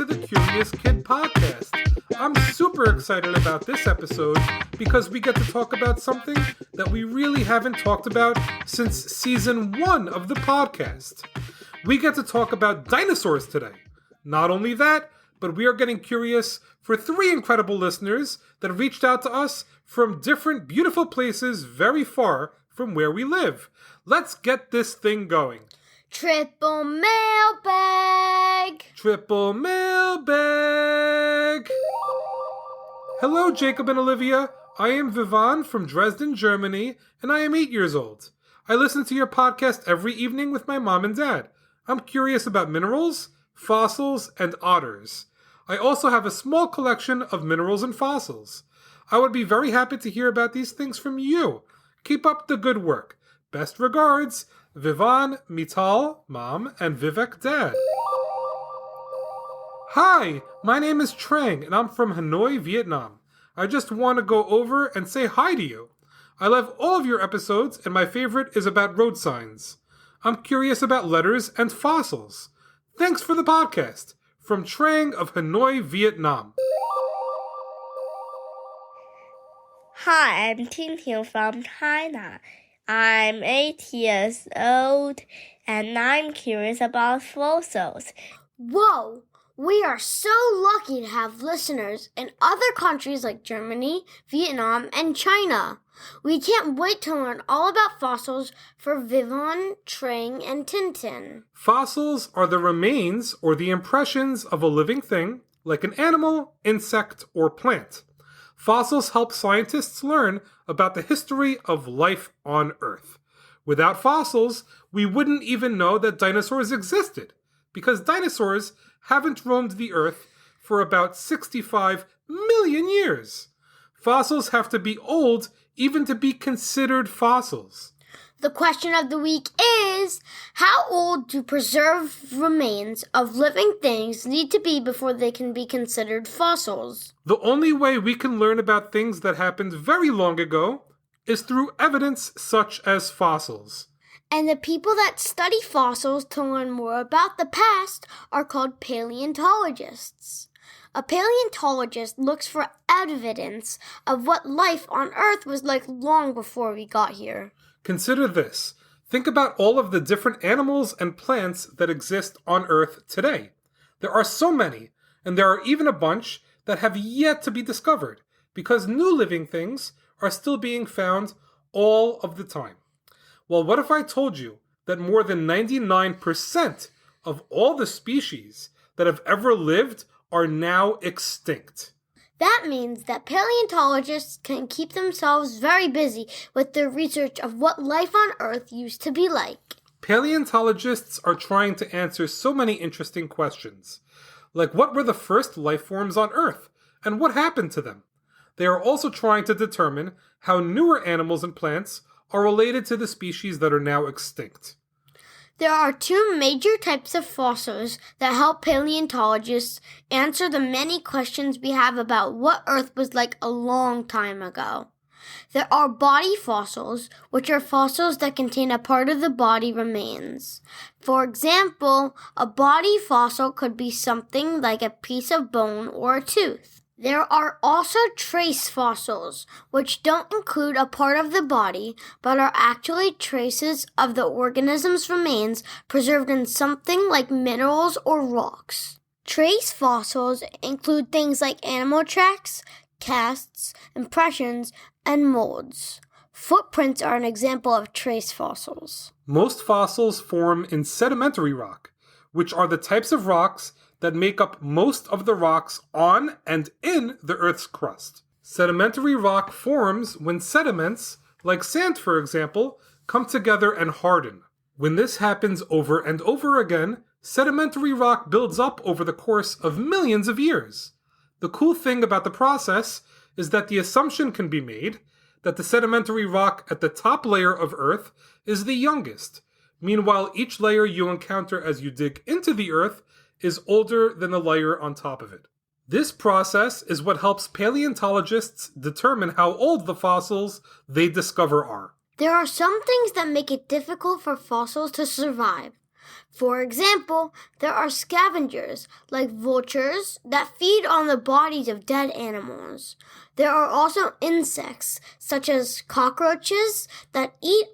to the Curious Kid podcast. I'm super excited about this episode because we get to talk about something that we really haven't talked about since season 1 of the podcast. We get to talk about dinosaurs today. Not only that, but we are getting curious for 3 incredible listeners that have reached out to us from different beautiful places very far from where we live. Let's get this thing going. Triple mailbag! Triple mailbag! Hello, Jacob and Olivia. I am Vivaan from Dresden, Germany, and I am 8 years old. I listen to your podcast every evening with my mom and dad. I'm curious about minerals, fossils, and otters. I also have a small collection of minerals and fossils. I would be very happy to hear about these things from you. Keep up the good work. Best regards, Vivaan, Mital, Mom, and Vivek, Dad. Hi, my name is Trang, and I'm from Hanoi, Vietnam. I just want to go over and say hi to you. I love all of your episodes, and my favorite is about road signs. I'm curious about letters and fossils. Thanks for the podcast. From Trang of Hanoi, Vietnam. Hi, I'm Tintin from China. I'm 8 years old, and I'm curious about fossils. Whoa! We are so lucky to have listeners in other countries like Germany, Vietnam, and China. We can't wait to learn all about fossils for Vivaan, Trang, and Tintin. Fossils are the remains or the impressions of a living thing, like an animal, insect, or plant. Fossils help scientists learn about the history of life on Earth. Without fossils, we wouldn't even know that dinosaurs existed, because dinosaurs haven't roamed the Earth for about 65 million years. Fossils have to be old even to be considered fossils. The question of the week is, how old do preserved remains of living things need to be before they can be considered fossils? The only way we can learn about things that happened very long ago is through evidence such as fossils. And the people that study fossils to learn more about the past are called paleontologists. A paleontologist looks for evidence of what life on Earth was like long before we got here. Consider this. Think about all of the different animals and plants that exist on Earth today. There are so many, and there are even a bunch that have yet to be discovered, because new living things are still being found all of the time. Well, what if I told you that more than 99% of all the species that have ever lived are now extinct? That means that paleontologists can keep themselves very busy with their research of what life on Earth used to be like. Paleontologists are trying to answer so many interesting questions, like what were the first life forms on Earth, and what happened to them? They are also trying to determine how newer animals and plants are related to the species that are now extinct. There are 2 major types of fossils that help paleontologists answer the many questions we have about what Earth was like a long time ago. There are body fossils, which are fossils that contain a part of the body remains. For example, a body fossil could be something like a piece of bone or a tooth. There are also trace fossils, which don't include a part of the body, but are actually traces of the organism's remains preserved in something like minerals or rocks. Trace fossils include things like animal tracks, casts, impressions, and molds. Footprints are an example of trace fossils. Most fossils form in sedimentary rock, which are the types of rocks that make up most of the rocks on and in the Earth's crust. Sedimentary rock forms when sediments, like sand for example, come together and harden. When this happens over and over again, sedimentary rock builds up over the course of millions of years. The cool thing about the process is that the assumption can be made that the sedimentary rock at the top layer of Earth is the youngest. Meanwhile, each layer you encounter as you dig into the Earth is older than the layer on top of it. This process is what helps paleontologists determine how old the fossils they discover are. There are some things that make it difficult for fossils to survive. For example, there are scavengers, like vultures, that feed on the bodies of dead animals. There are also insects, such as cockroaches, that eat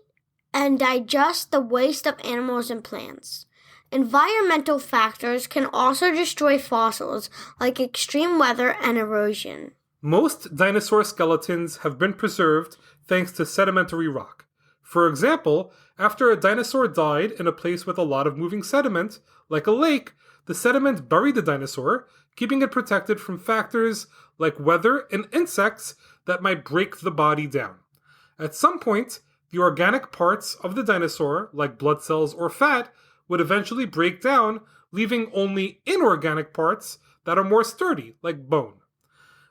and digest the waste of animals and plants. Environmental factors can also destroy fossils, like extreme weather and erosion. Most dinosaur skeletons have been preserved thanks to sedimentary rock. For example, after a dinosaur died in a place with a lot of moving sediment, like a lake, the sediment buried the dinosaur, keeping it protected from factors like weather and insects that might break the body down. At some point, the organic parts of the dinosaur, like blood cells or fat, would eventually break down, leaving only inorganic parts that are more sturdy, like bone.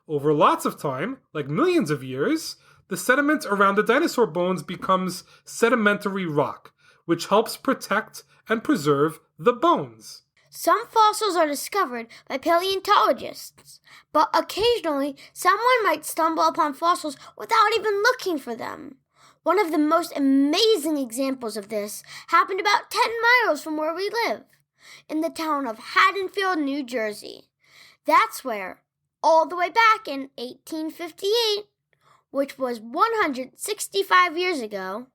Over lots of time, like millions of years, the sediment around the dinosaur bones becomes sedimentary rock, which helps protect and preserve the bones. Some fossils are discovered by paleontologists, but occasionally someone might stumble upon fossils without even looking for them. One of the most amazing examples of this happened about 10 miles from where we live, in the town of Haddonfield, New Jersey. That's where, all the way back in 1858, which was 165 years ago,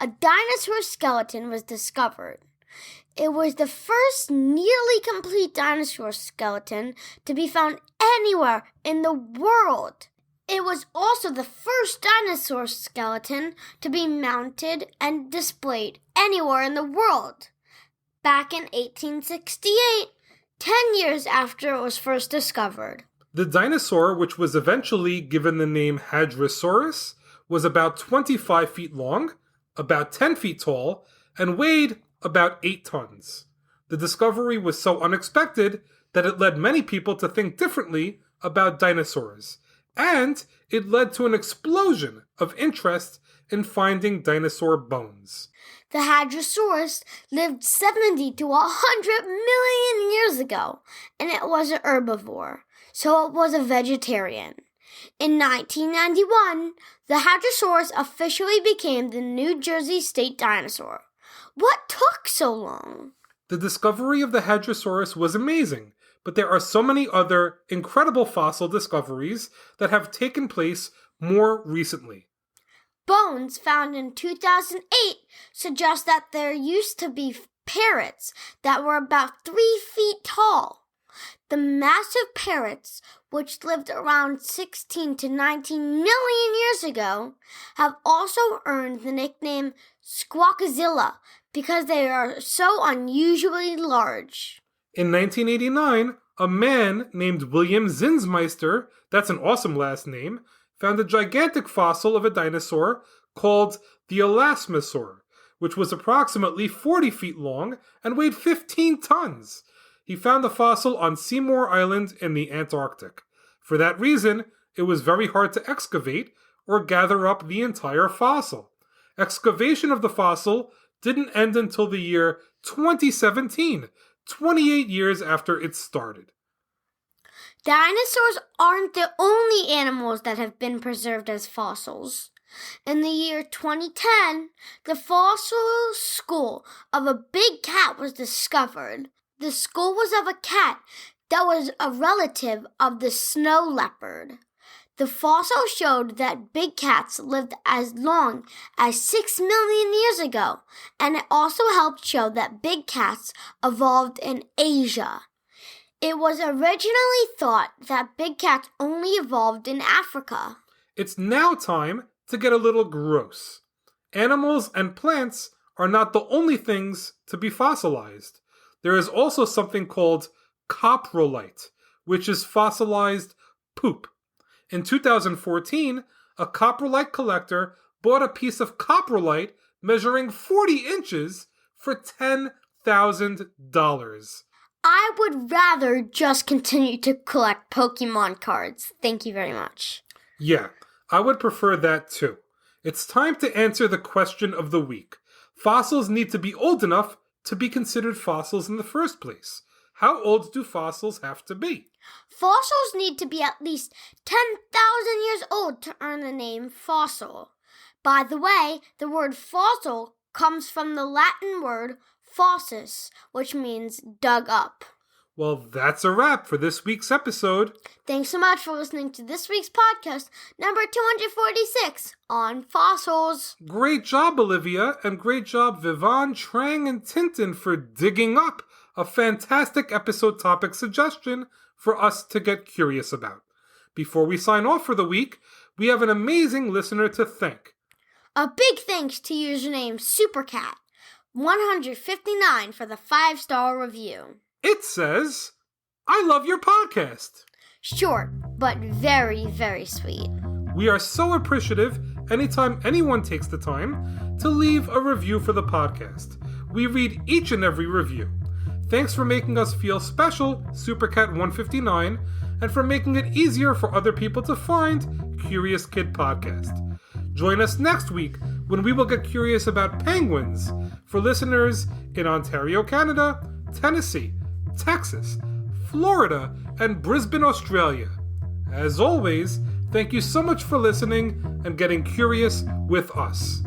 a dinosaur skeleton was discovered. It was the first nearly complete dinosaur skeleton to be found anywhere in the world. It was also the first dinosaur skeleton to be mounted and displayed anywhere in the world. Back in 1868, 10 years after it was first discovered. The dinosaur, which was eventually given the name Hadrosaurus, was about 25 feet long, about 10 feet tall, and weighed about 8 tons. The discovery was so unexpected that it led many people to think differently about dinosaurs, and it led to an explosion of interest in finding dinosaur bones. The Hadrosaurus lived 70 to 100 million years ago, and it was an herbivore, so it was a vegetarian. In 1991, the Hadrosaurus officially became the New Jersey state dinosaur. What took so long? The discovery of the Hadrosaurus was amazing, but there are so many other incredible fossil discoveries that have taken place more recently. Bones found in 2008 suggest that there used to be parrots that were about 3 feet tall. The massive parrots, which lived around 16 to 19 million years ago, have also earned the nickname Squawkazilla because they are so unusually large. In 1989, a man named William Zinsmeister, that's an awesome last name, found a gigantic fossil of a dinosaur called the Elasmosaur, which was approximately 40 feet long and weighed 15 tons. He found the fossil on Seymour Island in the Antarctic. For that reason, it was very hard to excavate or gather up the entire fossil. Excavation of the fossil didn't end until the year 2017, 28 years after it started. Dinosaurs aren't the only animals that have been preserved as fossils. In the year 2010, the fossil skull of a big cat was discovered. The skull was of a cat that was a relative of the snow leopard. The fossil showed that big cats lived as long as 6 million years ago, and it also helped show that big cats evolved in Asia. It was originally thought that big cats only evolved in Africa. It's now time to get a little gross. Animals and plants are not the only things to be fossilized. There is also something called coprolite, which is fossilized poop. In 2014, a coprolite collector bought a piece of coprolite measuring 40 inches for $10,000. I would rather just continue to collect Pokemon cards. Thank you very much. Yeah, I would prefer that too. It's time to answer the question of the week. Fossils need to be old enough to be considered fossils in the first place. How old do fossils have to be? Fossils need to be at least 10,000 years old to earn the name fossil. By the way, the word fossil comes from the Latin word fossus, which means dug up. Well, that's a wrap for this week's episode. Thanks so much for listening to this week's podcast, number 246, on fossils. Great job, Olivia, and great job, Vivaan, Trang, and Tintin for digging up a fantastic episode topic suggestion for us to get curious about. Before we sign off for the week, we have an amazing listener to thank. A big thanks to username SuperCat159 for the 5-star review. It says, I love your podcast. Short, but very, very sweet. We are so appreciative anytime anyone takes the time to leave a review for the podcast. We read each and every review. Thanks for making us feel special, SuperCat159, and for making it easier for other people to find Curious Kid Podcast. Join us next week when we will get curious about penguins for listeners in Ontario, Canada, Tennessee, Texas, Florida, and Brisbane, Australia. As always, thank you so much for listening and getting curious with us.